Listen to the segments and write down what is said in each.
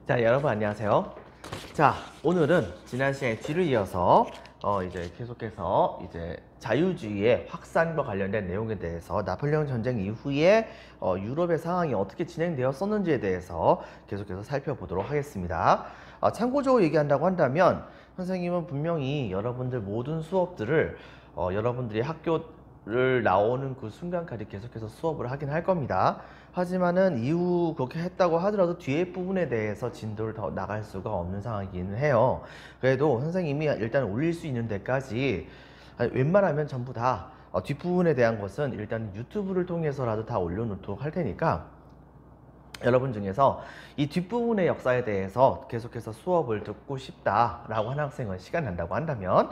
자, 여러분 안녕하세요. 자, 오늘은 지난 시간에 뒤를 이어서 이제 계속해서 이제 자유주의의 확산과 관련된 내용에 대해서 나폴레옹 전쟁 이후에 유럽의 상황이 어떻게 진행되었었는지에 대해서 계속해서 살펴보도록 하겠습니다. 참고적으로 얘기한다고 한다면 선생님은 분명히 여러분들 모든 수업들을 여러분들이 학교를 나오는 그 순간까지 계속해서 수업을 하긴 할 겁니다. 하지만은 이후 그렇게 했다고 하더라도 뒤에 부분에 대해서 진도를 더 나갈 수가 없는 상황이기는 해요. 그래도 선생님이 일단 올릴 수 있는 데까지 웬만하면 전부 다 뒷부분에 대한 것은 일단 유튜브를 통해서라도 다 올려놓도록 할 테니까 여러분 중에서 이 뒷부분의 역사에 대해서 계속해서 수업을 듣고 싶다라고 하는 학생은 시간 난다고 한다면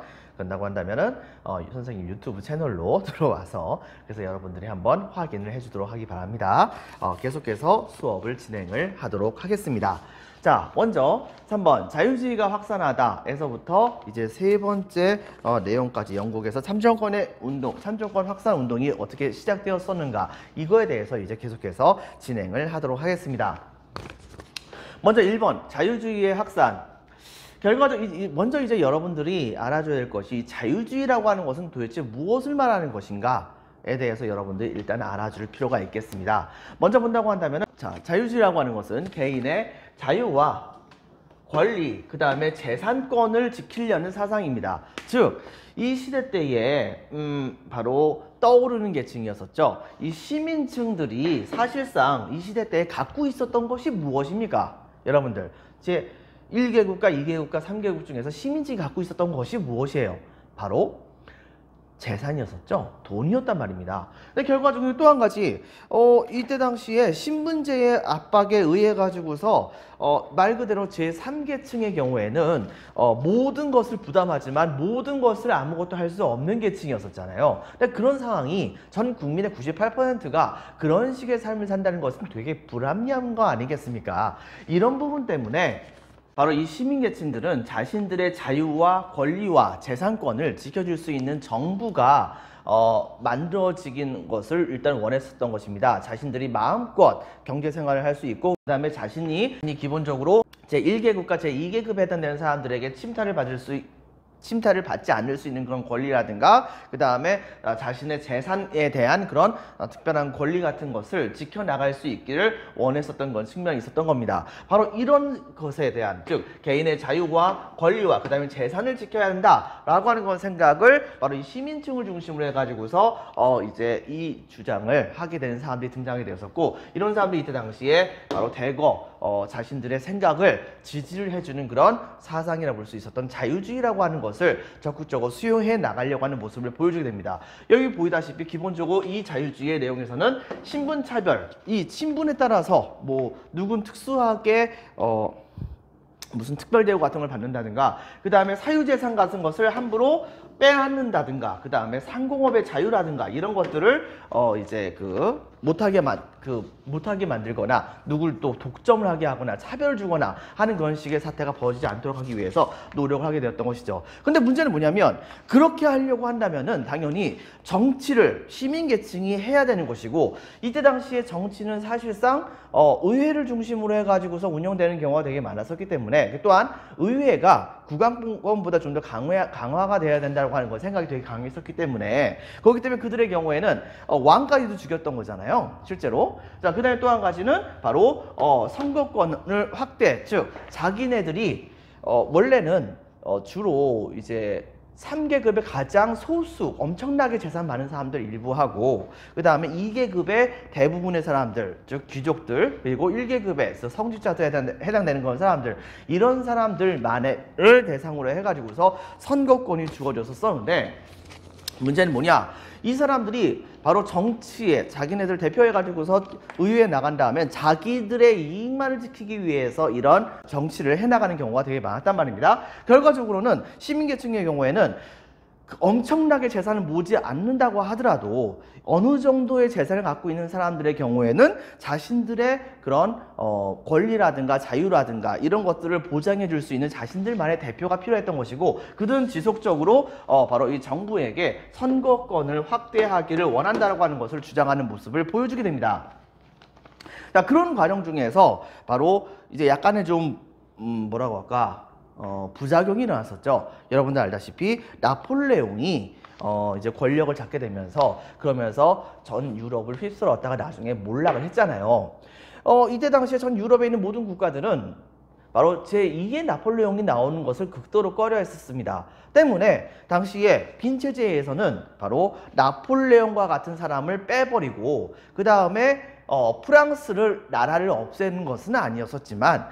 선생님 유튜브 채널로 들어와서 그래서 여러분들이 한번 확인을 해주도록 하기 바랍니다. 계속해서 수업을 진행을 하도록 하겠습니다. 자, 먼저 3번 자유주의가 확산하다 에서부터 이제 세 번째 내용까지 영국에서 참정권의 운동, 참정권 확산 운동이 어떻게 시작되었었는가 이거에 대해서 이제 계속해서 진행을 하도록 하겠습니다. 먼저 1번 자유주의의 확산. 결과적으로 먼저 이제 여러분들이 알아줘야 될 것이 자유주의라고 하는 것은 도대체 무엇을 말하는 것인가에 대해서 여러분들이 일단 알아줄 필요가 있겠습니다. 먼저 본다고 한다면 자, 자유주의라고 하는 것은 개인의 자유와 권리, 그 다음에 재산권을 지키려는 사상입니다. 즉, 이 시대 때에 바로 떠오르는 계층이었었죠. 이 시민층들이 사실상 이 시대 때에 갖고 있었던 것이 무엇입니까? 여러분들, 제 1개국가, 2개국가, 3개국 중에서 시민층이 갖고 있었던 것이 무엇이에요? 바로 재산이었었죠. 돈이었단 말입니다. 근데 결과적으로 또 한 가지 이때 당시에 신분제의 압박에 의해 가지고서 말 그대로 제3계층의 경우에는 모든 것을 부담하지만 모든 것을 아무것도 할 수 없는 계층이었었잖아요. 근데 그런 상황이 전 국민의 98%가 그런 식의 삶을 산다는 것은 되게 불합리한 거 아니겠습니까? 이런 부분 때문에 바로 이 시민계층들은 자신들의 자유와 권리와 재산권을 지켜줄 수 있는 정부가 만들어지긴 것을 일단 원했었던 것입니다. 자신들이 마음껏 경제생활을 할 수 있고 그 다음에 자신이 기본적으로 제1계급과 제2계급에 해당되는 사람들에게 침탈을 받지 않을 수 있는 그런 권리라든가 그 다음에 자신의 재산에 대한 그런 특별한 권리 같은 것을 지켜나갈 수 있기를 원했었던 건 측면이 있었던 겁니다. 바로 이런 것에 대한 즉 개인의 자유와 권리와 그 다음에 재산을 지켜야 한다라고 하는 건 생각을 바로 이 시민층을 중심으로 해가지고서 이제 이 주장을 하게 되는 사람들이 등장하게 되었었고 이런 사람들이 이때 당시에 바로 대거 자신들의 생각을 지지를 해주는 그런 사상이라 볼 수 있었던 자유주의라고 하는 것을 적극적으로 수용해 나가려고 하는 모습을 보여주게 됩니다. 여기 보이다시피 기본적으로 이 자유주의의 내용에서는 신분차별, 이 신분에 따라서 뭐 누군 특수하게 무슨 특별대우 같은 걸 받는다든가 그 다음에 사유재산 같은 것을 함부로 빼앗는다든가 그 다음에 상공업의 자유라든가 이런 것들을 이제 못하게 만들거나 누굴 또 독점을 하게 하거나 차별을 주거나 하는 그런 식의 사태가 벌어지지 않도록 하기 위해서 노력을 하게 되었던 것이죠. 근데 문제는 뭐냐면 그렇게 하려고 한다면은 당연히 정치를 시민계층이 해야 되는 것이고 이때 당시에 정치는 사실상 의회를 중심으로 해가지고서 운영되는 경우가 되게 많았었기 때문에 또한 의회가 국왕권보다 좀 더 강화가 되어야 된다고 하는 거 생각이 되게 강했었기 때문에 그렇기 때문에 그들의 경우에는 왕까지도 죽였던 거잖아요. 실제로. 자, 그 다음에 또 한 가지는 바로 선거권을 확대, 즉 자기네들이 원래는 주로 이제 3계급의 가장 소수 엄청나게 재산 많은 사람들 일부하고 그 다음에 2계급의 대부분의 사람들 즉 귀족들 그리고 1계급에서 성직자들에 해당되는 그런 사람들 이런 사람들만을 대상으로 해가지고서 선거권이 주어졌었는데 문제는 뭐냐 이 사람들이 바로 정치에 자기네들 대표해가지고서 의회에 나간 다음에 자기들의 이익만을 지키기 위해서 이런 정치를 해나가는 경우가 되게 많았단 말입니다. 결과적으로는 시민계층의 경우에는 엄청나게 재산을 모지 않는다고 하더라도 어느 정도의 재산을 갖고 있는 사람들의 경우에는 자신들의 그런 권리라든가 자유라든가 이런 것들을 보장해 줄 수 있는 자신들만의 대표가 필요했던 것이고 그들은 지속적으로 바로 이 정부에게 선거권을 확대하기를 원한다라고 하는 것을 주장하는 모습을 보여주게 됩니다. 자, 그런 과정 중에서 바로 이제 약간의 좀 뭐라고 할까? 부작용이 일어났었죠. 여러분들 알다시피 나폴레옹이 이제 권력을 잡게 되면서 그러면서 전 유럽을 휩쓸었다가 나중에 몰락을 했잖아요. 이때 당시에 전 유럽에 있는 모든 국가들은 바로 제2의 나폴레옹이 나오는 것을 극도로 꺼려 했었습니다. 때문에 당시에 빈체제에서는 바로 나폴레옹과 같은 사람을 빼버리고 그 다음에 프랑스를 나라를 없애는 것은 아니었었지만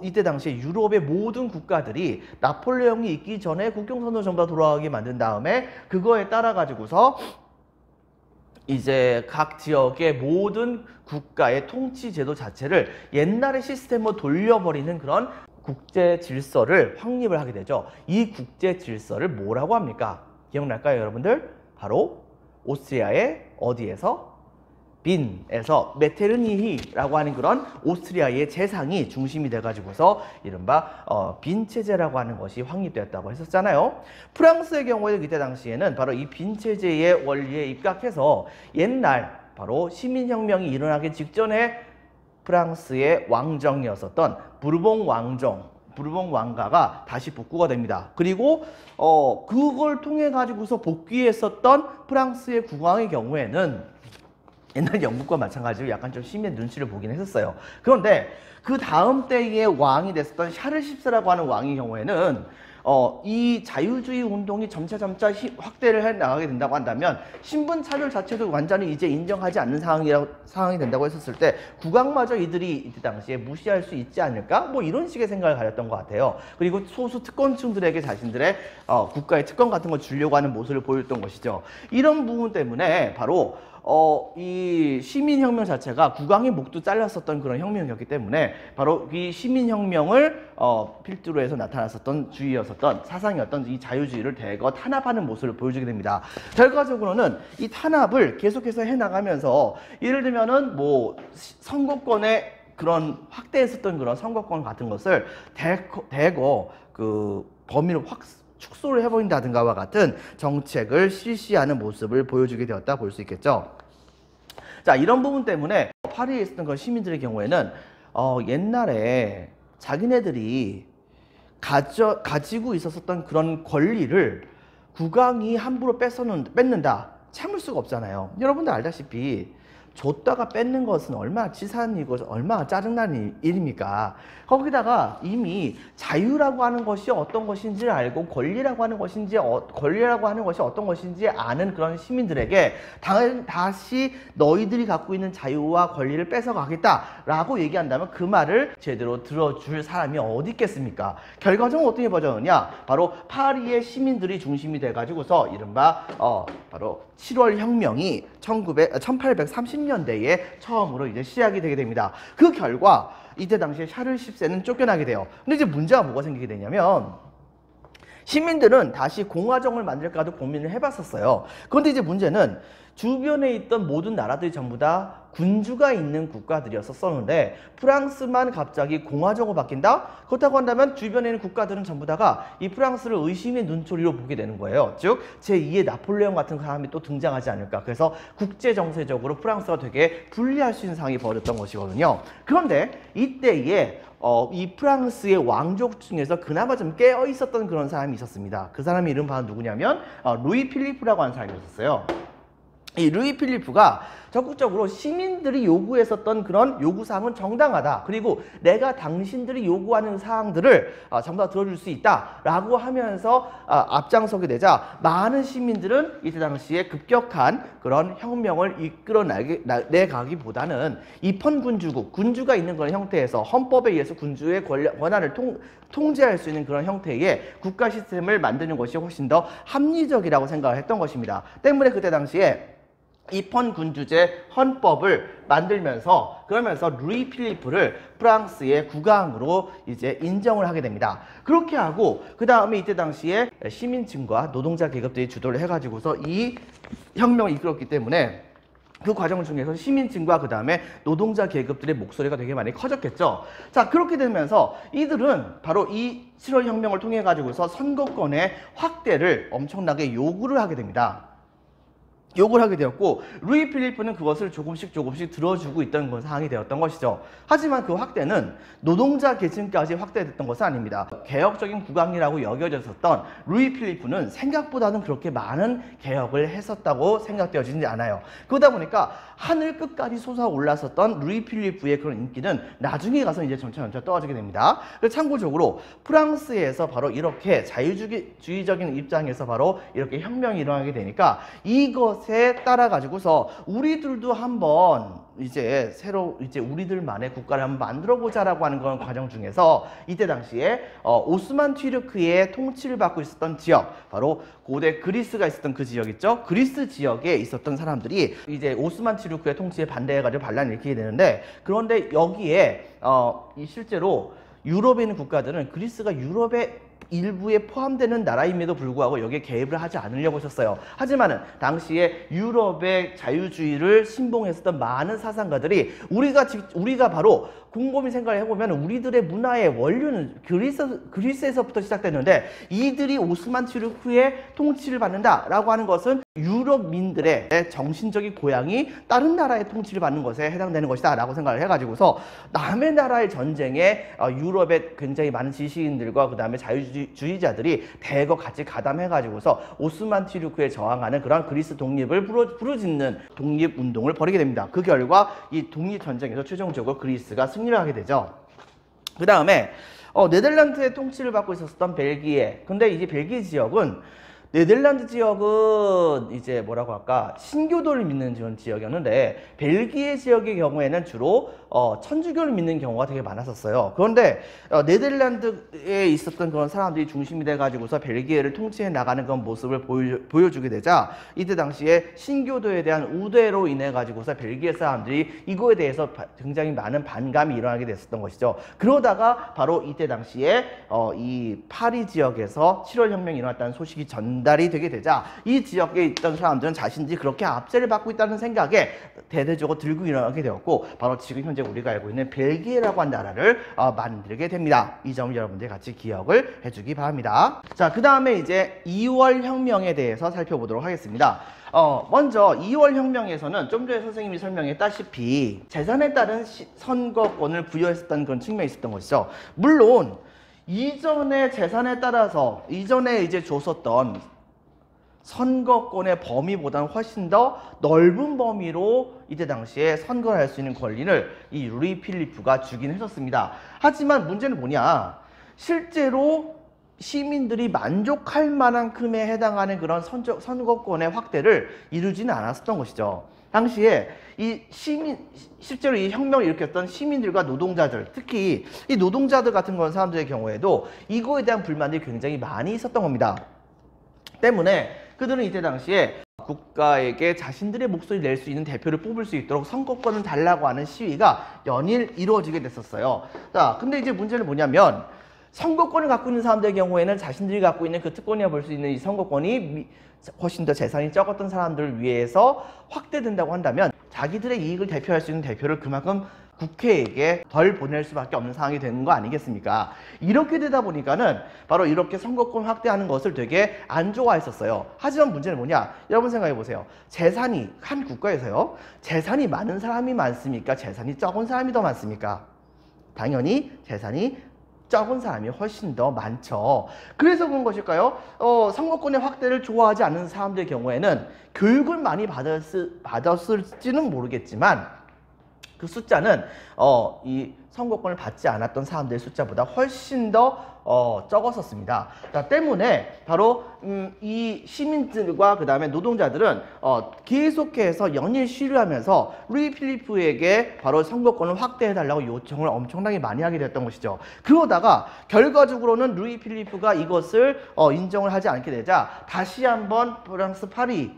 이때 당시에 유럽의 모든 국가들이 나폴레옹이 있기 전에 국경선을 전부 다 돌아가게 만든 다음에 그거에 따라 가지고서 이제 각 지역의 모든 국가의 통치 제도 자체를 옛날의 시스템으로 돌려버리는 그런 국제 질서를 확립을 하게 되죠. 이 국제 질서를 뭐라고 합니까? 기억날까요, 여러분들? 바로 오스트리아의 어디에서? 빈에서 메테르니히라고 하는 그런 오스트리아의 재상이 중심이 돼가지고서 이른바 빈체제라고 하는 것이 확립되었다고 했었잖아요. 프랑스의 경우에는 이때 당시에는 바로 이 빈체제의 원리에 입각해서 옛날 바로 시민혁명이 일어나기 직전에 프랑스의 왕정이었었던 부르봉 왕가가 다시 복구가 됩니다. 그리고 그걸 통해 가지고서 복귀했었던 프랑스의 국왕의 경우에는 옛날 영국과 마찬가지로 약간 좀 시민의 눈치를 보긴 했었어요. 그런데 그 다음 때의 왕이 됐었던 샤를 10세라고 하는 왕의 경우에는 이 자유주의 운동이 점차 확대를 해 나가게 된다고 한다면 신분 차별 자체도 완전히 이제 인정하지 않는 상황이 된다고 했었을 때 국왕마저 이들이 이때 당시에 무시할 수 있지 않을까? 뭐 이런 식의 생각을 가졌던 것 같아요. 그리고 소수 특권층들에게 자신들의 국가의 특권 같은 걸 주려고 하는 모습을 보였던 것이죠. 이런 부분 때문에 바로 이 시민혁명 자체가 국왕의 목도 잘랐었던 그런 혁명이었기 때문에 바로 이 시민혁명을 필두로 해서 나타났었던 주의였었던 사상이었던 이 자유주의를 대거 탄압하는 모습을 보여주게 됩니다. 결과적으로는 이 탄압을 계속해서 해나가면서 예를 들면은 뭐 선거권의 그런 확대했었던 그런 선거권 같은 것을 대거 그 범위를 축소를 해버린다든가와 같은 정책을 실시하는 모습을 보여주게 되었다 볼 수 있겠죠. 자, 이런 부분 때문에 파리에 있었던 그 시민들의 경우에는 옛날에 자기네들이 가지고 있었던 그런 권리를 국왕이 함부로 뺏는다. 참을 수가 없잖아요. 여러분들 알다시피 줬다가 뺏는 것은 얼마나 치사한 일이고 얼마나 짜증나는 일입니까? 거기다가 이미 자유라고 하는 것이 어떤 것인지 알고 권리라고 하는 것이 어떤 것인지 아는 그런 시민들에게 다시 너희들이 갖고 있는 자유와 권리를 뺏어가겠다라고 얘기한다면 그 말을 제대로 들어줄 사람이 어디 있겠습니까? 결과적으로 어떻게 벌어졌느냐? 바로 파리의 시민들이 중심이 돼가지고서 이른바 바로 7월 혁명이 1830년대에 처음으로 이제 시작이 되게 됩니다. 그 결과 이때 당시에 샤를 10세는 쫓겨나게 돼요. 근데 이제 문제가 뭐가 생기게 되냐면 시민들은 다시 공화정을 만들까도 고민을 해봤었어요. 그런데 이제 문제는 주변에 있던 모든 나라들이 전부 다 군주가 있는 국가들이었었는데 프랑스만 갑자기 공화정으로 바뀐다? 그렇다고 한다면 주변에 있는 국가들은 전부 다가 이 프랑스를 의심의 눈초리로 보게 되는 거예요. 즉 제2의 나폴레옹 같은 사람이 또 등장하지 않을까. 그래서 국제정세적으로 프랑스가 되게 불리할 수 있는 상황이 벌어졌던 것이거든요. 그런데 이때에 이 프랑스의 왕족 중에서 그나마 좀 깨어 있었던 그런 사람이 있었습니다. 그 사람의 이름 바로 누구냐면 루이 필리프라고 하는 사람이 있었어요. 이 루이 필리프가 적극적으로 시민들이 요구했었던 그런 요구사항은 정당하다. 그리고 내가 당신들이 요구하는 사항들을 전부 다 들어줄 수 있다. 라고 하면서 앞장서게 되자 많은 시민들은 이때 당시에 급격한 그런 혁명을 이끌어내가기보다는 입헌군주국, 군주가 있는 그런 형태에서 헌법에 의해서 군주의 권한을 통제할 수 있는 그런 형태의 국가 시스템을 만드는 것이 훨씬 더 합리적이라고 생각을 했던 것입니다. 때문에 그때 당시에 입헌군주제 헌법을 만들면서 그러면서 루이 필리프를 프랑스의 국왕으로 이제 인정을 하게 됩니다. 그렇게 하고 그 다음에 이때 당시에 시민층과 노동자 계급들이 주도를 해가지고서 이 혁명을 이끌었기 때문에 그 과정 중에서 시민층과 그 다음에 노동자 계급들의 목소리가 되게 많이 커졌겠죠. 자, 그렇게 되면서 이들은 바로 이 7월 혁명을 통해 가지고서 선거권의 확대를 엄청나게 요구를 하게 됩니다. 욕을 하게 되었고, 루이 필리프는 그것을 조금씩 들어주고 있던 그런 상황이 되었던 것이죠. 하지만 그 확대는 노동자 계층까지 확대됐던 것은 아닙니다. 개혁적인 국왕이라고 여겨졌었던 루이 필리프는 생각보다는 그렇게 많은 개혁을 했었다고 생각되어지지 않아요. 그러다 보니까 하늘 끝까지 솟아올랐었던 루이 필리프의 그런 인기는 나중에 가서 이제 점차 떨어지게 됩니다. 참고적으로 프랑스에서 바로 이렇게 자유주의적인 입장에서 바로 이렇게 혁명이 일어나게 되니까 이것에 따라 가지고서 우리들도 한번 이제 새로 우리들만의 국가를 한번 만들어 보자라고 하는 그런 과정 중에서 이때 당시에 오스만 튀르크의 통치를 받고 있었던 지역, 바로 고대 그리스가 있었던 그 지역 있죠. 그리스 지역에 있었던 사람들이 이제 오스만 튀르크의 통치에 반대해가지고 반란을 일으키게 되는데, 그런데 여기에 실제로 유럽에 있는 국가들은 그리스가 유럽의 일부에 포함되는 나라임에도 불구하고 여기에 개입을 하지 않으려고 했었어요. 하지만은 당시에 유럽의 자유주의를 신봉했었던 많은 사상가들이 우리가 바로 곰곰이 생각을 해보면 우리들의 문화의 원류는 그리스에서부터 시작됐는데, 이들이 오스만 튀르크의 통치를 받는다라고 하는 것은 유럽민들의 정신적인 고향이 다른 나라의 통치를 받는 것에 해당되는 것이다 라고 생각을 해가지고서 남의 나라의 전쟁에 유럽의 굉장히 많은 지식인들과 그 다음에 자유주의자들이 대거 같이 가담해가지고서 오스만 튀르크에 저항하는 그런 그리스 독립을 부르짖는 독립운동을 벌이게 됩니다. 그 결과 이 독립전쟁에서 최종적으로 그리스가 승리를 하게 되죠. 그 다음에 네덜란드의 통치를 받고 있었던 벨기에. 근데 이제 벨기에 지역은 네덜란드 지역은 이제 뭐라고 할까, 신교도를 믿는 그런 지역이었는데, 벨기에 지역의 경우에는 주로 천주교를 믿는 경우가 되게 많았었어요. 그런데 네덜란드에 있었던 그런 사람들이 중심이 돼가지고서 벨기에를 통치해 나가는 그런 모습을 보여주게 되자, 이때 당시에 신교도에 대한 우대로 인해 가지고서 벨기에 사람들이 이거에 대해서 굉장히 많은 반감이 일어나게 됐었던 것이죠. 그러다가 바로 이때 당시에 이 파리 지역에서 7월 혁명이 일어났다는 소식이 전달이 되게 되자, 이 지역에 있던 사람들은 자신들이 그렇게 압제를 받고 있다는 생각에 대대적으로 들고 일어나게 되었고, 바로 지금 현재 우리가 알고 있는 벨기에라고 한 나라를 만들게 됩니다. 이 점을 여러분들이 같이 기억을 해주기 바랍니다. 자, 그 다음에 이제 2월 혁명에 대해서 살펴보도록 하겠습니다. 먼저 2월 혁명에서는 좀 전에 선생님이 설명했다시피 재산에 따른 선거권을 부여했었던 그런 측면이 있었던 것이죠. 물론 이전의 재산에 따라서 이전에 이제 줬었던 선거권의 범위보다는 훨씬 더 넓은 범위로 이때 당시에 선거를 할 수 있는 권리를 이 루이 필리프가 주긴 했었습니다. 하지만 문제는 뭐냐, 실제로 시민들이 만족할 만큼에 해당하는 그런 선거권의 확대를 이루지는 않았었던 것이죠. 당시에 실제로 이 혁명을 일으켰던 시민들과 노동자들, 특히 이 노동자들 같은 그런 사람들의 경우에도 이거에 대한 불만들이 굉장히 많이 있었던 겁니다. 때문에 그들은 이때 당시에 국가에게 자신들의 목소리를 낼 수 있는 대표를 뽑을 수 있도록 선거권을 달라고 하는 시위가 연일 이루어지게 됐었어요. 자, 근데 이제 문제는 뭐냐면, 선거권을 갖고 있는 사람들의 경우에는 자신들이 갖고 있는 그 특권이라 볼 수 있는 이 선거권이 훨씬 더 재산이 적었던 사람들을 위해서 확대된다고 한다면, 자기들의 이익을 대표할 수 있는 대표를 그만큼 국회에게 덜 보낼 수밖에 없는 상황이 되는 거 아니겠습니까? 이렇게 되다 보니까는 바로 이렇게 선거권 확대하는 것을 되게 안 좋아했었어요. 하지만 문제는 뭐냐? 여러분 생각해 보세요. 재산이 한 국가에서요, 재산이 많은 사람이 많습니까? 재산이 적은 사람이 더 많습니까? 당연히 재산이 적은 사람이 훨씬 더 많죠. 그래서 그런 것일까요? 선거권의 확대를 좋아하지 않는 사람들의 경우에는 교육을 많이 받았을지는 모르겠지만 그 숫자는 이 선거권을 받지 않았던 사람들의 숫자보다 훨씬 더 적었었습니다. 자, 때문에 바로 이 시민들과 그 다음에 노동자들은 계속해서 연일 시위를 하면서 루이 필리프에게 바로 선거권을 확대해달라고 요청을 엄청나게 많이 하게 됐던 것이죠. 그러다가 결과적으로는 루이 필리프가 이것을 인정을 하지 않게 되자 다시 한번 프랑스 파리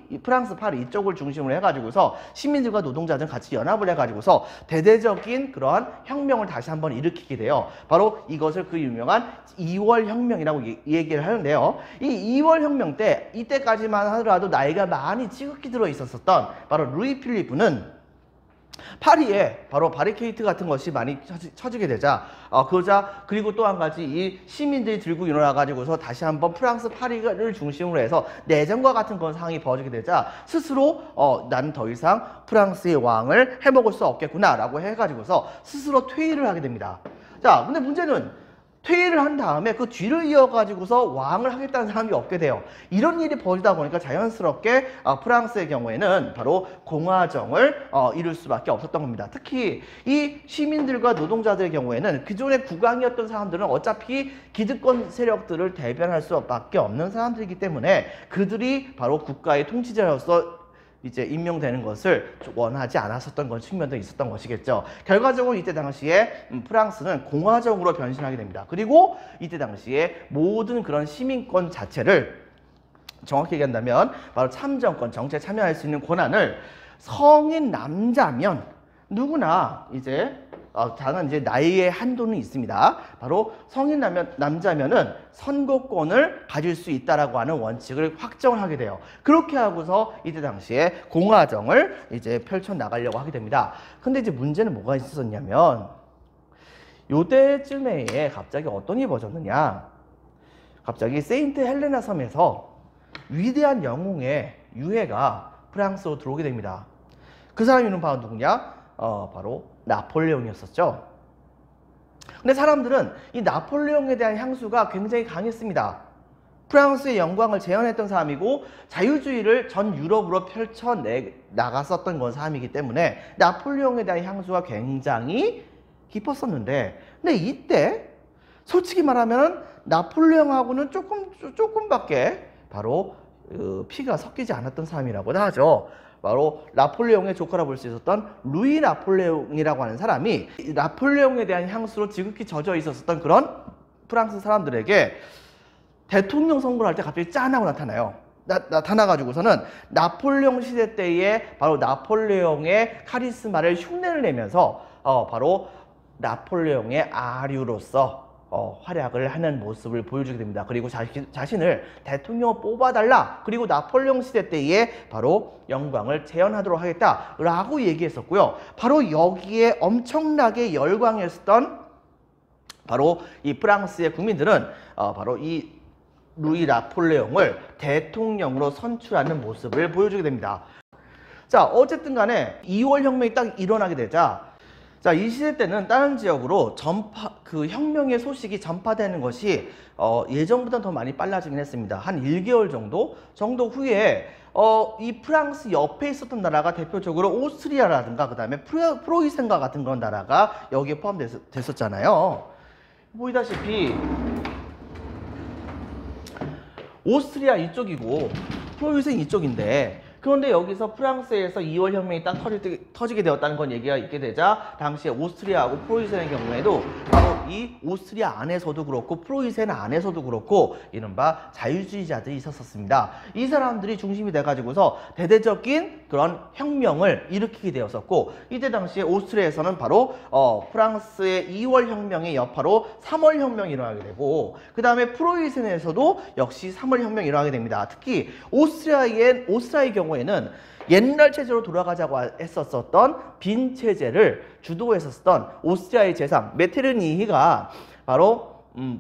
이쪽을 중심으로 해가지고서 시민들과 노동자들 같이 연합을 해가지고서 대대적인 그러한 혁명을 다시 한번 일으키게 돼요. 바로 이것을 그 유명한 2월 혁명이라고 얘기를 하는데요. 이 2월 혁명 때, 이때까지만 하더라도 나이가 많이 지극히 들어 있었던 바로 루이 필리프는 파리에 바로 바리케이트 같은 것이 많이 쳐지게 되자 그리고 또 한 가지 이 시민들이 들고 일어나 가지고서 다시 한번 프랑스 파리를 중심으로 해서 내전과 같은 그런 상황이 벌어지게 되자 스스로 나는 더 이상 프랑스의 왕을 해먹을 수 없겠구나 라고 해가지고서 스스로 퇴위를 하게 됩니다. 자, 근데 문제는 퇴위를 한 다음에 그 뒤를 이어가지고서 왕을 하겠다는 사람이 없게 돼요. 이런 일이 벌어지다 보니까 자연스럽게 프랑스의 경우에는 바로 공화정을 이룰 수밖에 없었던 겁니다. 특히 이 시민들과 노동자들의 경우에는 기존의 국왕이었던 사람들은 어차피 기득권 세력들을 대변할 수밖에 없는 사람들이기 때문에 그들이 바로 국가의 통치자로서 이제 임명되는 것을 원하지 않았었던 그런 측면도 있었던 것이겠죠. 결과적으로 이때 당시에 프랑스는 공화정으로 변신하게 됩니다. 그리고 이때 당시에 모든 그런 시민권 자체를 정확히 얘기한다면 바로 참정권, 정치에 참여할 수 있는 권한을 성인 남자면 누구나 이제 다만 이제 나이의 한도는 있습니다. 바로 성인 남자면은 선거권을 가질 수 있다라고 하는 원칙을 확정을 하게 돼요. 그렇게 하고서 이때 당시에 공화정을 이제 펼쳐 나가려고 하게 됩니다. 근데 이제 문제는 뭐가 있었냐면 요때쯤에 갑자기 어떤 일이 벌어졌느냐? 갑자기 세인트 헬레나 섬에서 위대한 영웅의 유해가 프랑스로 들어오게 됩니다. 그 사람 이름 바로 누구냐? 바로 나폴레옹이었었죠. 근데 사람들은 이 나폴레옹에 대한 향수가 굉장히 강했습니다. 프랑스의 영광을 재현했던 사람이고 자유주의를 전 유럽으로 펼쳐나갔었던 건 사람이기 때문에 나폴레옹에 대한 향수가 굉장히 깊었었는데, 근데 이때 솔직히 말하면 나폴레옹하고는 조금밖에 바로 피가 섞이지 않았던 사람이라고 하죠. 바로 나폴레옹의 조카라 볼 수 있었던 루이 나폴레옹이라고 하는 사람이 나폴레옹에 대한 향수로 지극히 젖어 있었던 그런 프랑스 사람들에게 대통령 선거를 할 때 갑자기 짠하고 나타나요. 나타나가지고서는 나폴레옹 시대 때에 바로 나폴레옹의 카리스마를 흉내를 내면서 바로 나폴레옹의 아류로서 활약을 하는 모습을 보여주게 됩니다. 그리고 자신을 대통령으로 뽑아달라. 그리고 나폴레옹 시대 때에 바로 영광을 재현하도록 하겠다라고 얘기했었고요. 바로 여기에 엄청나게 열광했었던 바로 이 프랑스의 국민들은 바로 이 루이 나폴레옹을 대통령으로 선출하는 모습을 보여주게 됩니다. 자, 어쨌든 간에 2월 혁명이 딱 일어나게 되자 자, 이 시대 때는 다른 지역으로 그 혁명의 소식이 전파되는 것이 예전보다 더 많이 빨라지긴 했습니다. 한 1개월 정도 후에 이 프랑스 옆에 있었던 나라가 대표적으로 오스트리아라든가 그 다음에 프로이센과 같은 그런 나라가 여기에 포함됐었잖아요. 보이다시피 오스트리아 이쪽이고 프로이센 이쪽인데, 그런데 여기서 프랑스에서 2월 혁명이 딱 터지게 되었다는 건 얘기가 있게 되자 당시에 오스트리아하고 프로이센의 경우에도 바로 이 오스트리아 안에서도 그렇고 프로이센 안에서도 그렇고 이른바 자유주의자들이 있었습니다. 이 사람들이 중심이 돼가지고서 대대적인 그런 혁명을 일으키게 되었었고, 이때 당시에 오스트리아에서는 바로 프랑스의 2월 혁명의 여파로 3월 혁명이 일어나게 되고, 그 다음에 프로이센에서도 역시 3월 혁명이 일어나게 됩니다. 특히 오스트리아의 경우에는 옛날 체제로 돌아가자고 했었던 빈 체제를 주도했었던 오스트리아의 재상 메테르니히가 바로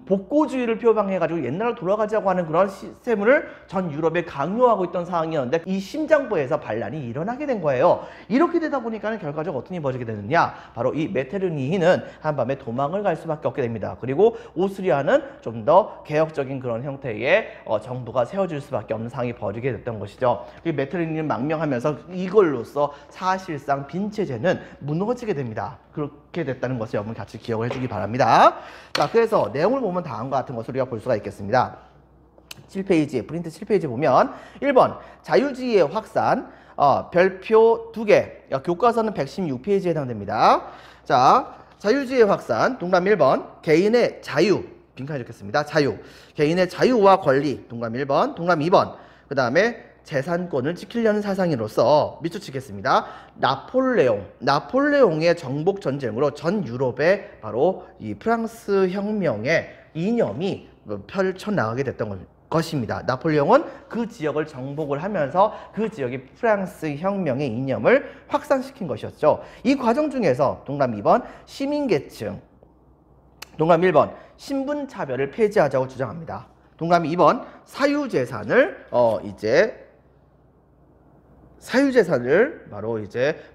복고주의를 표방해가지고 옛날로 돌아가자고 하는 그런 시스템을 전 유럽에 강요하고 있던 상황이었는데 이 심장부에서 반란이 일어나게 된 거예요. 이렇게 되다 보니까 결과적으로 어떤 일이 벌어지게 되느냐, 바로 이 메테르니히는 한밤에 도망을 갈 수밖에 없게 됩니다. 그리고 오스트리아는 좀 더 개혁적인 그런 형태의 정부가 세워질 수밖에 없는 상황이 벌어지게 됐던 것이죠. 메테르니히는 망명하면서 이걸로써 사실상 빈체제는 무너지게 됩니다. 그렇게 됐다는 것을 여러분 같이 기억을 해주기 바랍니다. 자, 그래서 내용을 보면 다음과 같은 것을 우리가 볼 수가 있겠습니다. 7페이지, 프린트 7페이지 보면 1번 자유주의의 확산, 별표 2개, 교과서는 116페이지에 해당됩니다. 자, 자유주의의 확산, 동그라미 1번 개인의 자유, 빈칸에 적겠습니다. 자유, 개인의 자유와 권리, 동그라미 1번, 동그라미 2번, 그 다음에 재산권을 지키려는 사상인으로서 밑줄 치겠습니다. 나폴레옹의 정복 전쟁으로 전 유럽에 바로 이 프랑스 혁명의 이념이 펼쳐나가게 됐던 것입니다. 나폴레옹은 그 지역을 정복을 하면서 그 지역의 프랑스 혁명의 이념을 확산시킨 것이었죠. 이 과정 중에서 동그라미 2번 시민계층, 동그라미 1번 신분차별을 폐지하자고 주장합니다. 동그라미 2번 사유재산을 사유재산을 바로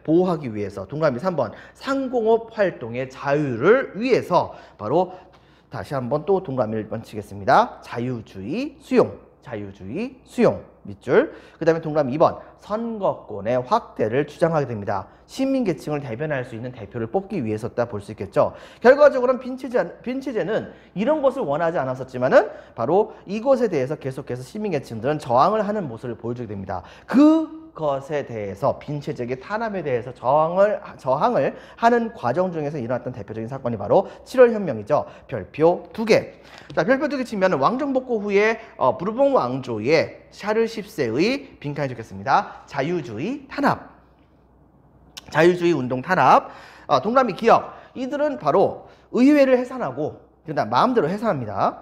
보호하기 위해서, 동그라미 3번 상공업 활동의 자유를 위해서 바로 다시 한번 또 동그라미 1번 치겠습니다. 자유주의 수용, 자유주의 수용 밑줄. 그 다음에 동그라미 2번 선거권의 확대를 주장하게 됩니다. 시민계층을 대변할 수 있는 대표를 뽑기 위해서다 볼 수 있겠죠. 결과적으로는 빈체제는 이런 것을 원하지 않았었지만은 바로 이것에 대해서 계속해서 시민계층들은 저항을 하는 모습을 보여주게 됩니다. 그것에 대해서 빈체제의 탄압에 대해서 저항을 하는 과정 중에서 일어났던 대표적인 사건이 바로 7월 혁명이죠. 별표 2개. 자, 별표 2개 치면은 왕정 복구 후에 부르봉 왕조의 샤를 10세의 빈칸에 적겠습니다. 자유주의 탄압. 자유주의 운동 탄압. 동그라미 기억. 이들은 바로 의회를 해산하고 그다음 마음대로 해산합니다.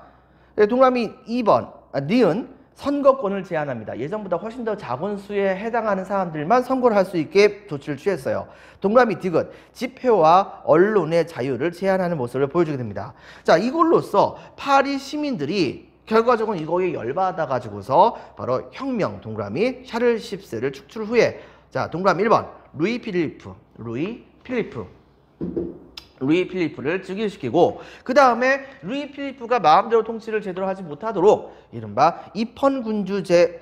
동그라미 2번 니은 선거권을 제한합니다. 예전보다 훨씬 더 작은 수에 해당하는 사람들만 선거를 할 수 있게 조치를 취했어요. 동그라미 디귿 집회와 언론의 자유를 제한하는 모습을 보여주게 됩니다. 자, 이걸로써 파리 시민들이 결과적으로 이거에 열받아 가지고서 바로 혁명 동그라미 샤를 10세를 축출 후에, 자, 동그라미 1번 루이 필리프를 즉위시키고 그 다음에 루이 필리프가 마음대로 통치를 제대로 하지 못하도록 이른바 입헌군주제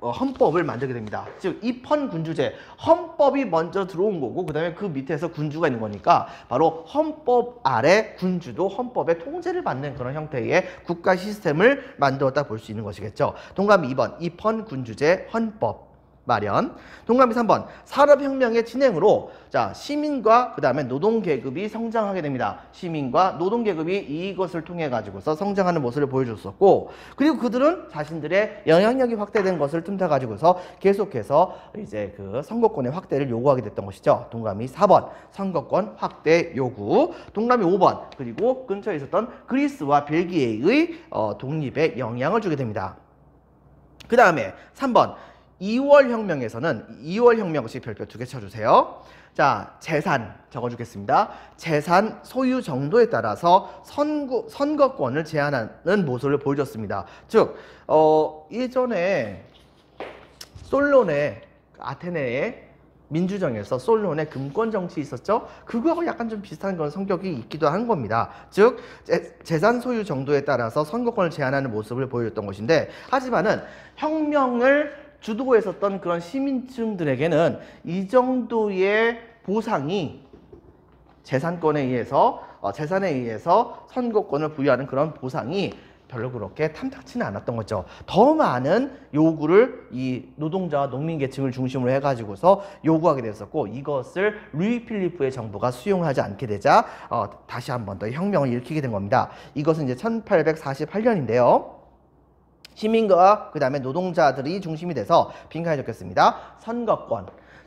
헌법을 만들게 됩니다. 즉 입헌군주제, 헌법이 먼저 들어온 거고 그 다음에 그 밑에서 군주가 있는 거니까 바로 헌법 아래 군주도 헌법의 통제를 받는 그런 형태의 국가 시스템을 만들었다 볼 수 있는 것이겠죠. 동그라미 2번 입헌군주제 헌법 마련. 동그라미 3번 산업혁명의 진행으로, 자, 시민과 그 다음에 노동계급이 성장하게 됩니다. 시민과 노동계급이 이것을 통해 가지고서 성장하는 모습을 보여줬었고, 그리고 그들은 자신들의 영향력이 확대된 것을 틈타 가지고서 계속해서 그 선거권의 확대를 요구하게 됐던 것이죠. 동그라미 4번 선거권 확대 요구. 동그라미 5번 그리고 근처에 있었던 그리스와 벨기에의 독립에 영향을 주게 됩니다. 그 다음에 3번 2월 혁명에서는 2월 혁명 시 별표 2개 쳐주세요. 자, 재산 적어주겠습니다. 재산 소유 정도에 따라서 선거권을 제한하는 모습을 보여줬습니다. 즉, 예전에 솔론의 아테네의 민주정에서 솔론의 금권 정치 있었죠? 그거하고 약간 좀 비슷한 그런 성격이 있기도 한 겁니다. 즉, 재산 소유 정도에 따라서 선거권을 제한하는 모습을 보여줬던 것인데, 하지만은 혁명을 주도했었던 그런 시민층들에게는 이 정도의 보상이 재산권에 의해서 재산에 의해서 선거권을 부여하는 그런 보상이 별로 그렇게 탐탁치는 않았던 거죠. 더 많은 요구를 이 노동자와 농민계층을 중심으로 해가지고서 요구하게 됐었고, 이것을 루이 필리프의 정부가 수용하지 않게 되자 다시 한 번 더 혁명을 일으키게 된 겁니다. 이것은 이제 1848년인데요. 시민과 그 다음에 노동자들이 중심이 돼서 빈칸에 적혔습니다.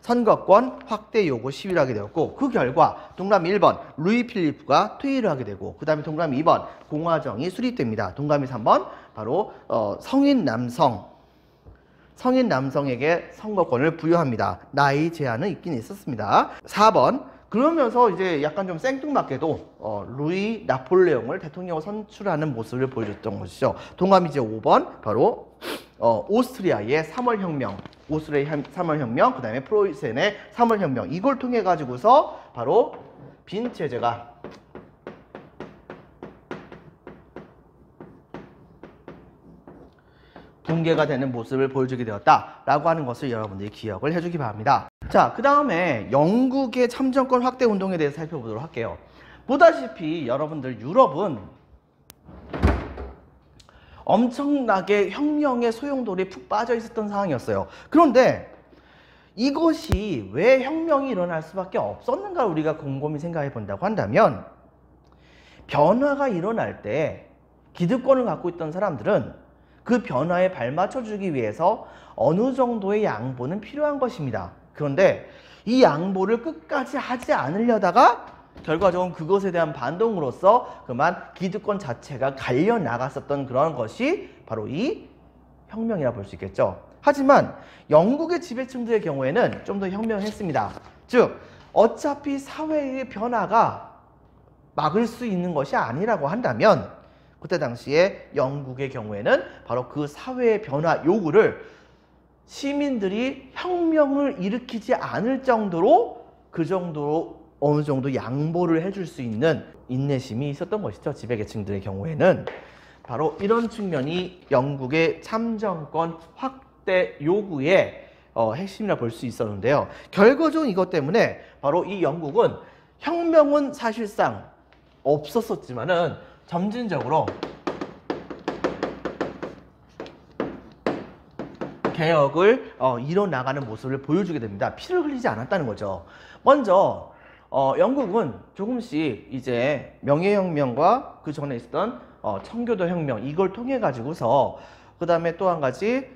선거권 확대 요구 시위를 하게 되었고, 그 결과 동그라미 1번 루이 필리프가 퇴위를 하게 되고, 그 다음에 동그라미 2번 공화정이 수립됩니다. 동그라미 3번 바로 성인 남성에게 선거권을 부여합니다. 나이 제한은 있긴 있었습니다. 4번 그러면서 이제 약간 좀 생뚱맞게도 루이 나폴레옹을 대통령으로 선출하는 모습을 보여줬던 것이죠. 동그라미 이제 5번 바로 오스트리아의 3월혁명, 그 다음에 프로이센의 3월혁명, 이걸 통해 가지고서 바로 빈체제가 붕괴가 되는 모습을 보여주게 되었다라고 하는 것을 여러분들이 기억을 해주기 바랍니다. 자, 그 다음에 영국의 참정권 확대 운동에 대해서 살펴보도록 할게요. 보다시피 여러분들 유럽은 엄청나게 혁명의 소용돌이에 푹 빠져 있었던 상황이었어요. 그런데 이것이 왜 혁명이 일어날 수밖에 없었는가 우리가 곰곰이 생각해 본다고 한다면, 변화가 일어날 때 기득권을 갖고 있던 사람들은 그 변화에 발맞춰 주기 위해서 어느 정도의 양보는 필요한 것입니다. 그런데 이 양보를 끝까지 하지 않으려다가 결과적으로 그것에 대한 반동으로서 그만 기득권 자체가 갈려 나갔었던 그런 것이 바로 이 혁명이라 볼 수 있겠죠. 하지만 영국의 지배층들의 경우에는 좀 더 혁명했습니다. 즉 어차피 사회의 변화가 막을 수 있는 것이 아니라고 한다면 그때 당시에 영국의 경우에는 바로 그 사회의 변화 요구를 시민들이 혁명을 일으키지 않을 정도로 그 정도로 어느 정도 양보를 해줄 수 있는 인내심이 있었던 것이죠. 지배계층들의 경우에는. 바로 이런 측면이 영국의 참정권 확대 요구의 핵심이라 볼 수 있었는데요. 결과적으로 이것 때문에 바로 이 영국은 혁명은 사실상 없었었지만은 점진적으로 개혁을 이뤄나가는 모습을 보여주게 됩니다. 피를 흘리지 않았다는 거죠. 먼저 영국은 조금씩 이제 명예혁명과 그 전에 있었던 청교도 혁명 이걸 통해 가지고서 그 다음에 또 한 가지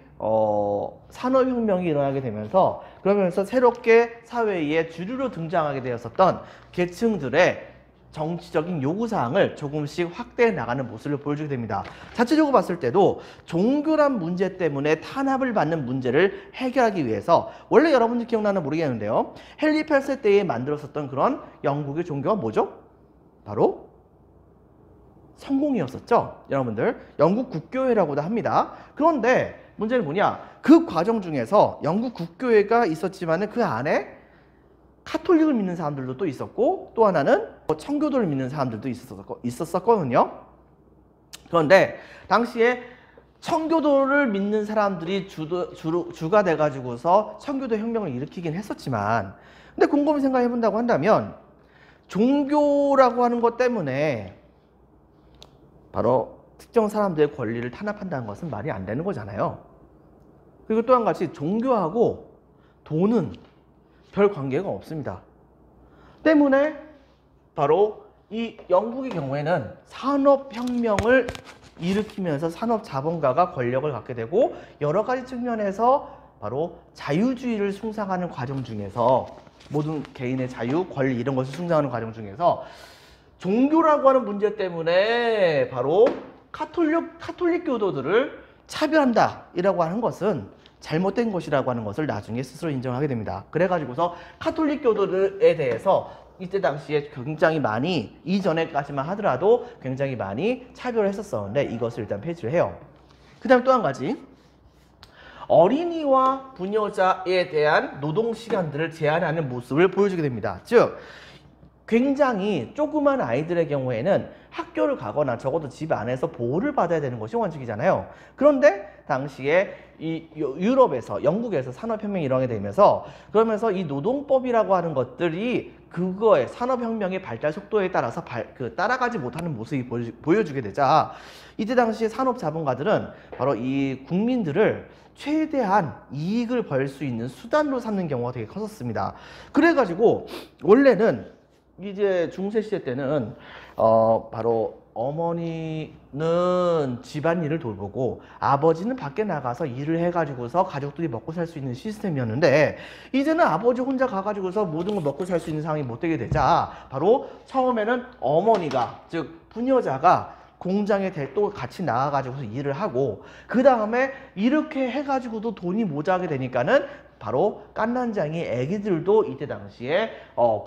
산업혁명이 일어나게 되면서 그러면서 새롭게 사회에 주류로 등장하게 되었었던 계층들의 정치적인 요구사항을 조금씩 확대해 나가는 모습을 보여주게 됩니다. 자체적으로 봤을 때도 종교란 문제 때문에 탄압을 받는 문제를 해결하기 위해서 원래 여러분들 기억나나 모르겠는데요. 헨리 8세 때에 만들었었던 그런 영국의 종교가 뭐죠? 바로 성공이었었죠. 여러분들 영국 국교회라고도 합니다. 그런데 문제는 뭐냐? 그 과정 중에서 영국 국교회가 있었지만은 그 안에 카톨릭을 믿는 사람들도 또 있었고 또 하나는 청교도를 믿는 사람들도 있었거든요. 그런데 당시에 청교도를 믿는 사람들이 주가 돼가지고서 청교도 혁명을 일으키긴 했었지만 근데 곰곰이 생각해 본다고 한다면 종교라고 하는 것 때문에 바로 특정 사람들의 권리를 탄압한다는 것은 말이 안 되는 거잖아요. 그리고 또 한 가지 종교하고 돈은 별 관계가 없습니다. 때문에 바로 이 영국의 경우에는 산업혁명을 일으키면서 산업자본가가 권력을 갖게 되고 여러 가지 측면에서 바로 자유주의를 숭상하는 과정 중에서 모든 개인의 자유, 권리 이런 것을 숭상하는 과정 중에서 종교라고 하는 문제 때문에 바로 카톨릭 교도들을 차별한다 이라고 하는 것은 잘못된 것이라고 하는 것을 나중에 스스로 인정하게 됩니다. 그래가지고서 카톨릭 교도들에 대해서 이때 당시에 굉장히 많이 이전에까지만 하더라도 굉장히 많이 차별을 했었었는데 이것을 일단 폐지를 해요. 그 다음 또 한 가지 어린이와 부녀자에 대한 노동시간들을 제한하는 모습을 보여주게 됩니다. 즉 굉장히 조그만 아이들의 경우에는 학교를 가거나 적어도 집 안에서 보호를 받아야 되는 것이 원칙이잖아요. 그런데 당시에 이 유럽에서 영국에서 산업혁명이 일어나게 되면서 그러면서 이 노동법이라고 하는 것들이 그거의 산업혁명의 발달 속도에 따라서 따라가지 못하는 모습이 보여주게 되자 이때 당시에 산업자본가들은 바로 이 국민들을 최대한 이익을 벌 수 있는 수단으로 삼는 경우가 되게 컸었습니다. 그래가지고 원래는 이제 중세시대 때는 바로 어머니는 집안일을 돌보고 아버지는 밖에 나가서 일을 해가지고서 가족들이 먹고 살 수 있는 시스템이었는데 이제는 아버지 혼자 가가지고서 모든 걸 먹고 살 수 있는 상황이 못 되게 되자 바로 처음에는 어머니가 즉 부녀자가 공장에 또 같이 나가가지고서 일을 하고 그 다음에 이렇게 해가지고도 돈이 모자라게 되니까는 바로 깐난장이 애기들도 이때 당시에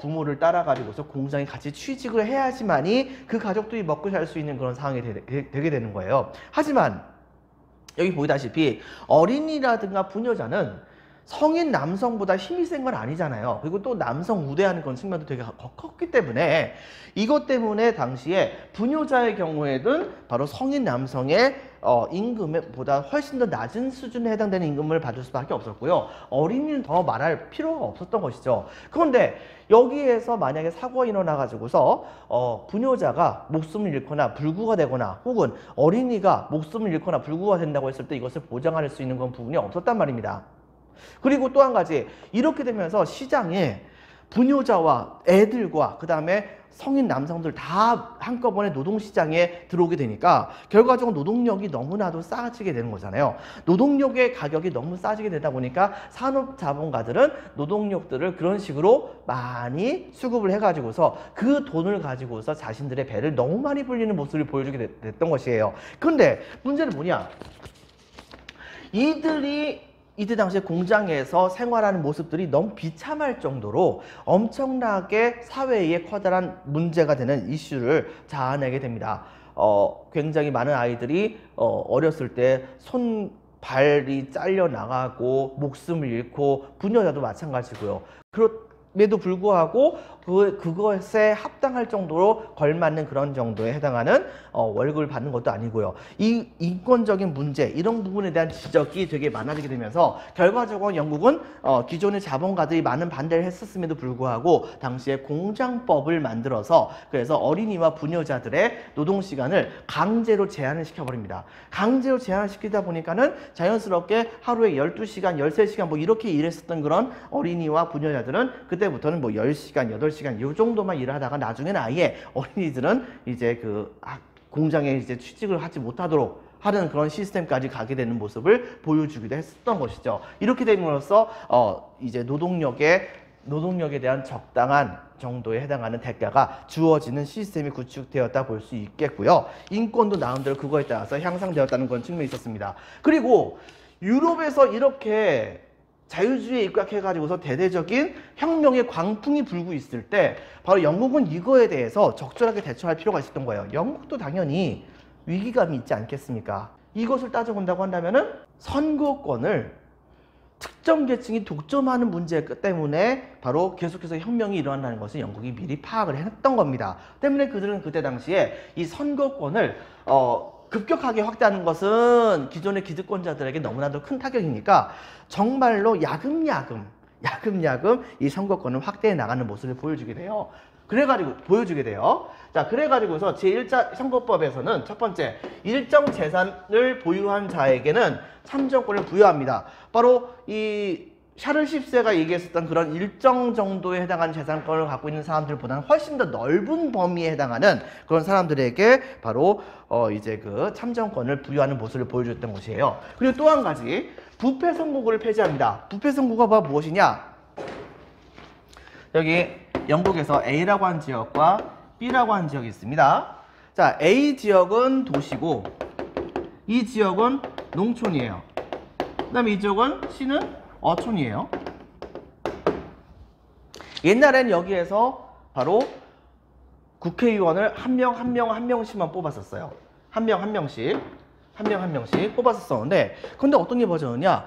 부모를 따라가지고서 공장에 같이 취직을 해야지만이 그 가족들이 먹고 살 수 있는 그런 상황이 되게 되는 거예요. 하지만 여기 보이다시피 어린이라든가 부녀자는 성인 남성보다 힘이 센 건 아니잖아요. 그리고 또 남성 우대하는 그런 측면도 되게 컸기 때문에 이것 때문에 당시에 부녀자의 경우에는 바로 성인 남성의 임금보다 훨씬 더 낮은 수준에 해당되는 임금을 받을 수밖에 없었고요. 어린이는 더 말할 필요가 없었던 것이죠. 그런데 여기에서 만약에 사고가 일어나가지고서 부녀자가 목숨을 잃거나 불구가 되거나 혹은 어린이가 목숨을 잃거나 불구가 된다고 했을 때 이것을 보장할 수 있는 건 부분이 없었단 말입니다. 그리고 또 한 가지 이렇게 되면서 시장에 부녀자와 애들과 그 다음에 성인 남성들 다 한꺼번에 노동시장에 들어오게 되니까 결과적으로 노동력이 너무나도 싸지게 되는 거잖아요. 노동력의 가격이 너무 싸지게 되다 보니까 산업자본가들은 노동력들을 그런 식으로 많이 수급을 해가지고서 그 돈을 가지고서 자신들의 배를 너무 많이 불리는 모습을 보여주게 됐던 것이에요. 그런데 문제는 뭐냐? 이때 당시에 공장에서 생활하는 모습들이 너무 비참할 정도로 엄청나게 사회에 커다란 문제가 되는 이슈를 자아내게 됩니다. 굉장히 많은 아이들이 어렸을 때 발이 잘려 나가고 목숨을 잃고 부녀자도 마찬가지고요. 그럼에도 불구하고 그것에 합당할 정도로 걸맞는 그런 정도에 해당하는 월급을 받는 것도 아니고요. 이 인권적인 문제 이런 부분에 대한 지적이 되게 많아지게 되면서 결과적으로 영국은 기존의 자본가들이 많은 반대를 했었음에도 불구하고 당시에 공장법을 만들어서 그래서 어린이와 부녀자들의 노동시간을 강제로 제한을 시켜버립니다. 강제로 제한을 시키다 보니까는 자연스럽게 하루에 12시간, 13시간 뭐 이렇게 일했었던 그런 어린이와 부녀자들은 그때부터는 뭐 10시간, 8시간 이 정도만 일하다가 나중에는 아예 어린이들은 이제 그 공장에 이제 취직을 하지 못하도록 하는 그런 시스템까지 가게 되는 모습을 보여주기도 했었던 것이죠. 이렇게 됨으로써 이제 노동력에 대한 적당한 정도에 해당하는 대가가 주어지는 시스템이 구축되었다 볼 수 있겠고요. 인권도 나름대로 그거에 따라서 향상되었다는 그런 측면이 있었습니다. 그리고 유럽에서 이렇게 자유주의에 입각해가지고서 대대적인 혁명의 광풍이 불고 있을 때 바로 영국은 이거에 대해서 적절하게 대처할 필요가 있었던 거예요. 영국도 당연히 위기감이 있지 않겠습니까? 이것을 따져본다고 한다면은 선거권을 특정 계층이 독점하는 문제 때문에 바로 계속해서 혁명이 일어난다는 것을 영국이 미리 파악을 했던 겁니다. 때문에 그들은 그때 당시에 이 선거권을 급격하게 확대하는 것은 기존의 기득권자들에게 너무나도 큰 타격이니까 정말로 야금야금 이 선거권을 확대해 나가는 모습을 보여주게 돼요. 자, 그래가지고서 제1차 선거법에서는 첫 번째, 일정 재산을 보유한 자에게는 참정권을 부여합니다. 바로 이 샤를 10세가 얘기했었던 그런 일정 정도에 해당하는 재산권을 갖고 있는 사람들보다는 훨씬 더 넓은 범위에 해당하는 그런 사람들에게 바로 이제 그 참정권을 부여하는 모습을 보여줬던 것이에요. 그리고 또 한 가지, 부패 선고구를 폐지합니다. 부패 선고구가 무엇이냐? 여기 영국에서 A라고 하는 지역과 B라고 하는 지역이 있습니다. 자, A 지역은 도시고 이 지역은 농촌이에요. 그 다음에 이 지역은 C는 어촌이에요. 옛날엔 여기에서 바로 국회의원을 한 명씩만 뽑았었어요. 한 명씩 뽑았었는데, 근데 어떤 게 벌어졌느냐?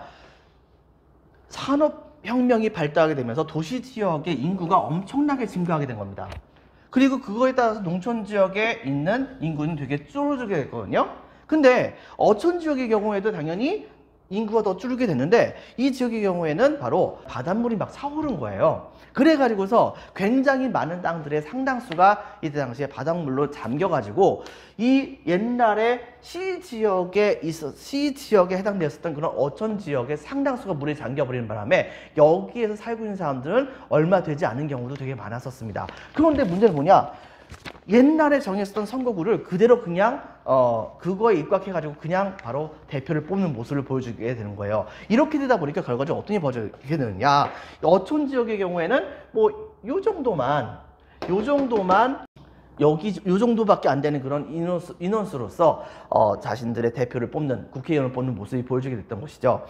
산업혁명이 발달하게 되면서 도시 지역의 인구가 엄청나게 증가하게 된 겁니다. 그리고 그거에 따라서 농촌 지역에 있는 인구는 되게 줄어들게 됐거든요. 근데 어촌 지역의 경우에도 당연히 인구가 더 줄게 됐는데 이 지역의 경우에는 바로 바닷물이 막 차오른 거예요. 그래가지고서 굉장히 많은 땅들의 상당수가 이때 당시에 바닷물로 잠겨가지고 이 옛날에 C 지역에 해당되었었던 그런 어촌 지역의 상당수가 물에 잠겨버리는 바람에 여기에서 살고 있는 사람들은 얼마 되지 않은 경우도 되게 많았었습니다. 그런데 문제는 뭐냐? 옛날에 정했었던 선거구를 그대로 그냥 그거에 입각해가지고 그냥 바로 대표를 뽑는 모습을 보여주게 되는 거예요. 이렇게 되다 보니까 결과적으로 어떤 일이 벌어지게 되느냐? 어촌 지역의 경우에는 뭐 요 정도만 요 정도밖에 안 되는 그런 인원수로서 자신들의 대표를 뽑는, 국회의원을 뽑는 모습이 보여지게 됐던 것이죠.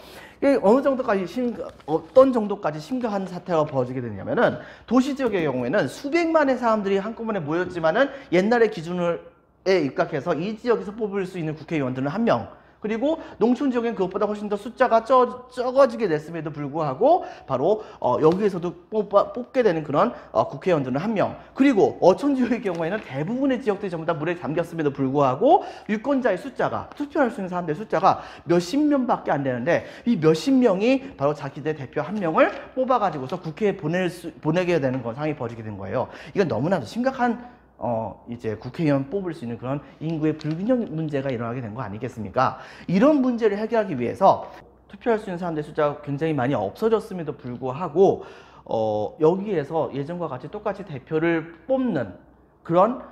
어떤 정도까지 심각한 사태가 벌어지게 되냐면은 도시 지역의 경우에는 수백만의 사람들이 한꺼번에 모였지만은 옛날의 기준에 입각해서 이 지역에서 뽑을 수 있는 국회의원들은 1명, 그리고 농촌 지역엔 그것보다 훨씬 더 숫자가 적어지게 됐음에도 불구하고 바로 여기에서도 뽑게 되는 그런 국회의원들은 1명, 그리고 어촌 지역의 경우에는 대부분의 지역들이 전부 다 물에 잠겼음에도 불구하고 유권자의 숫자가, 투표할 수 있는 사람들의 숫자가 몇십 명밖에 안 되는데 이 몇십 명이 바로 자기들 대표 1명을 뽑아가지고서 국회에 보내게 되는 상황이 벌어지게 된 거예요. 이건 너무나도 심각한 이제 국회의원 뽑을 수 있는 그런 인구의 불균형 문제가 일어나게 된 거 아니겠습니까? 이런 문제를 해결하기 위해서 투표할 수 있는 사람들의 숫자가 굉장히 많이 없어졌음에도 불구하고 여기에서 예전과 같이 똑같이 대표를 뽑는 그런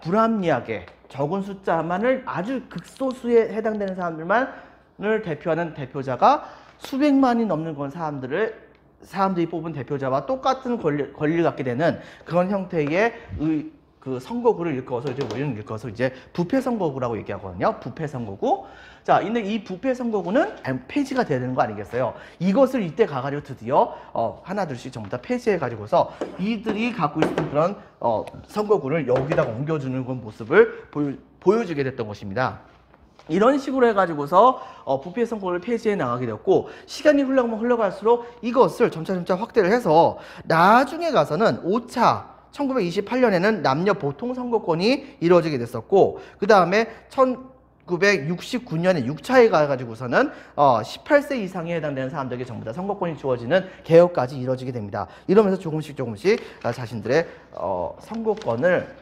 불합리하게 적은 숫자만을 아주 극소수에 해당되는 사람들만을 대표하는 대표자가 수백만이 넘는 그런 사람들이 뽑은 대표자와 똑같은 권리를 갖게 되는 그런 형태의 그 선거구를 일컬어서 이제 우리는 일컬어서 이제 부패 선거구라고 얘기하거든요. 부패 선거구. 자, 근데 이 부패 선거구는 폐지가 돼야 되는 거 아니겠어요? 이것을 이때 가가지고 드디어 하나둘씩 전부 다 폐지해 가지고서 이들이 갖고 있었던 그런 선거구를 여기다가 옮겨주는 그런 모습을 보여주게 됐던 것입니다. 이런 식으로 해가지고서 부패 선거를 폐지해 나가게 되었고, 시간이 흘러갈수록 이것을 점차 확대를 해서 나중에 가서는 5차 1928년에는 남녀 보통 선거권이 이루어지게 됐었고, 그 다음에 1969년에 6차에 가가지고서는 18세 이상에 해당되는 사람들에게 전부 다 선거권이 주어지는 개혁까지 이루어지게 됩니다. 이러면서 조금씩 자신들의 선거권을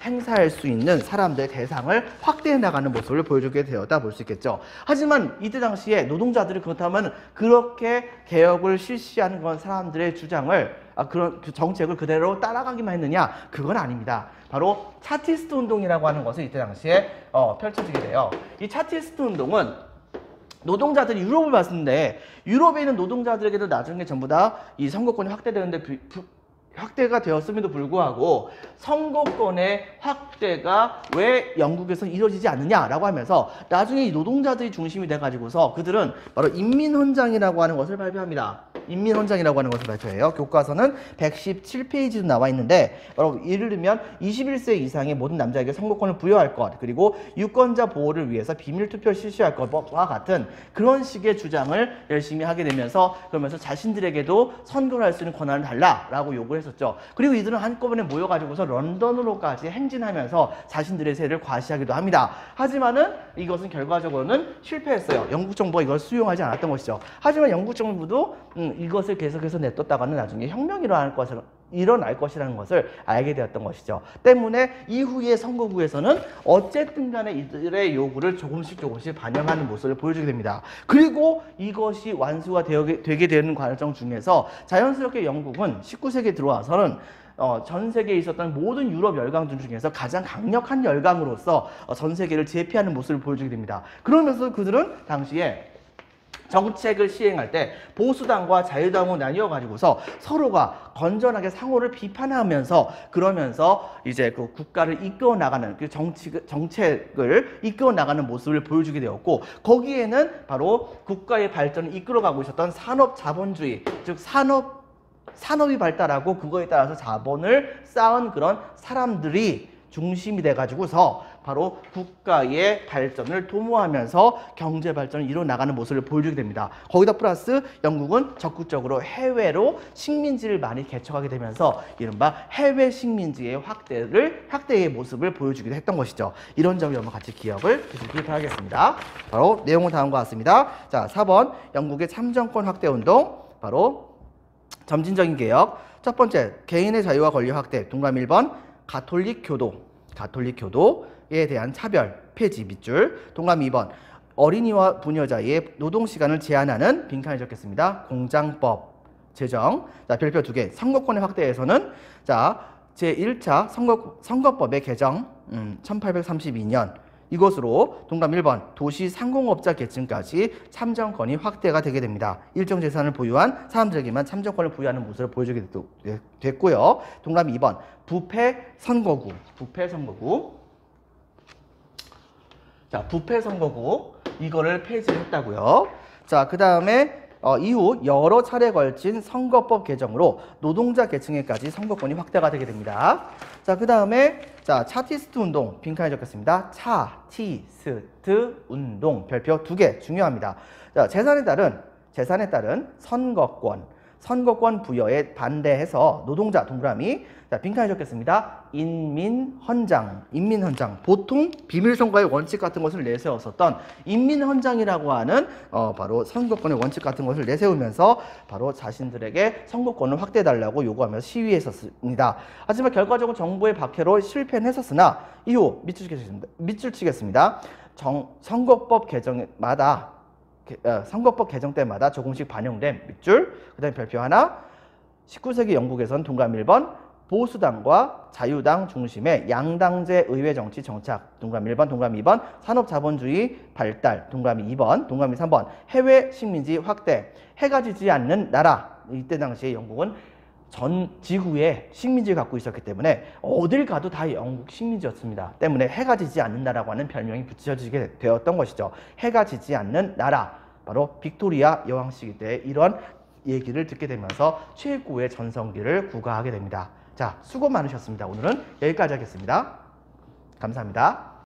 행사할 수 있는 사람들의 대상을 확대해 나가는 모습을 보여주게 되었다 볼 수 있겠죠. 하지만 이때 당시에 노동자들이 그렇다면 그렇게 개혁을 실시하는 그런 사람들의 주장을 그런 정책을 그대로 따라가기만 했느냐? 그건 아닙니다. 바로 차티스트 운동이라고 하는 것을 이때 당시에 펼쳐지게 돼요. 이 차티스트 운동은 노동자들이 유럽을 봤는데, 유럽에 있는 노동자들에게도 나중에 전부 다 이 선거권이 확대되는데 확대가 되었음에도 불구하고 선거권의 확대가 왜 영국에서 이루어지지 않느냐라고 하면서 나중에 이 노동자들이 중심이 돼가지고서 그들은 바로 인민헌장이라고 하는 것을 발표합니다. 인민헌장이라고 하는 것을 발표해요. 교과서는 117페이지도 나와 있는데, 바로 예를 들면 21세 이상의 모든 남자에게 선거권을 부여할 것, 그리고 유권자 보호를 위해서 비밀투표를 실시할 것과 같은 그런 식의 주장을 열심히 하게 되면서, 그러면서 자신들에게도 선거를 할 수 있는 권한을 달라라고 요구를 했었죠. 그리고 이들은 한꺼번에 모여가지고서 런던으로까지 행진하면서 자신들의 세를 과시하기도 합니다. 하지만은 이것은 결과적으로는 실패했어요. 영국 정부가 이걸 수용하지 않았던 것이죠. 하지만 영국 정부도 이것을 계속해서 내뒀다가는 나중에 혁명이 일어날 것이라는 것을 알게 되었던 것이죠. 때문에 이후의 선거구에서는 어쨌든 간에 이들의 요구를 조금씩 반영하는 모습을 보여주게 됩니다. 그리고 이것이 완수가 되게 되는 과정 중에서 자연스럽게 영국은 19세기에 들어와서는 전 세계에 있었던 모든 유럽 열강들 중에서 가장 강력한 열강으로서 전 세계를 제패하는 모습을 보여주게 됩니다. 그러면서 그들은 당시에 정책을 시행할 때 보수당과 자유당으로 나뉘어 가지고서 서로가 건전하게 상호를 비판하면서, 그러면서 이제 그 국가를 이끌어 나가는 그 정책을 이끌어 나가는 모습을 보여주게 되었고, 거기에는 바로 국가의 발전을 이끌어가고 있었던 산업 자본주의, 즉 산업이 발달하고 그거에 따라서 자본을 쌓은 그런 사람들이 중심이 돼가지고서 바로 국가의 발전을 도모하면서 경제 발전을 이뤄 나가는 모습을 보여주게 됩니다. 거기다 플러스 영국은 적극적으로 해외로 식민지를 많이 개척하게 되면서 이른바 해외 식민지의 확대의 모습을 보여주기도 했던 것이죠. 이런 점을 여러분 같이 기억을 해주시기 바라겠습니다. 바로 내용은 다음과 같습니다. 자, 4번 영국의 참정권 확대 운동, 바로 점진적인 개혁. 첫 번째, 개인의 자유와 권리 확대. 동그라미 1번, 가톨릭 교도에 대한 차별 폐지 밑줄. 동그라미 2번, 어린이와 부녀자의 노동시간을 제한하는 빈칸을 적겠습니다. 공장법 제정. 자, 별표 2개. 선거권의 확대에서는 자, 제1차 선거법의 개정 1832년 이것으로 동그라미 1번 도시 상공업자 계층까지 참정권이 확대가 되게 됩니다. 일정 재산을 보유한 사람들에게만 참정권을 부여하는 모습을 보여주게 됐고요. 동그라미 2번 부패 선거구. 자, 부패 선거구 이거를 폐지했다고요. 자, 그 다음에 이후 여러 차례 걸친 선거법 개정으로 노동자 계층에까지 선거권이 확대가 되게 됩니다. 자, 그 다음에 자, 차티스트 운동 빈칸에 적겠습니다. 차티스트 운동 별표 2개 중요합니다. 자, 재산에 따른 선거권 부여에 반대해서 노동자 동그라미, 자, 빈칸에 적겠습니다. 인민헌장. 보통 비밀선거의 원칙 같은 것을 내세웠었던 인민헌장이라고 하는 바로 선거권의 원칙 같은 것을 내세우면서 바로 자신들에게 선거권을 확대해달라고 요구하면서 시위했었습니다. 하지만 결과적으로 정부의 박해로 실패는 했었으나 이후 밑줄 치겠습니다. 선거법 개정 때마다 조금씩 반영된 밑줄. 그 다음에 별표 하나, 19세기 영국에선 동그라미 1번 보수당과 자유당 중심의 양당제 의회 정치 정착. 동그라미 1번, 동그라미 2번 산업자본주의 발달. 동그라미 2번, 동그라미 3번 해외 식민지 확대. 해가 지지 않는 나라. 이때 당시에 영국은 전 지구에 식민지를 갖고 있었기 때문에 어딜 가도 다 영국 식민지였습니다. 때문에 해가 지지 않는 나라고 하는 별명이 붙여지게 되었던 것이죠. 해가 지지 않는 나라, 바로 빅토리아 여왕 시기 때 이런 얘기를 듣게 되면서 최고의 전성기를 구가하게 됩니다. 자, 수고 많으셨습니다. 오늘은 여기까지 하겠습니다. 감사합니다.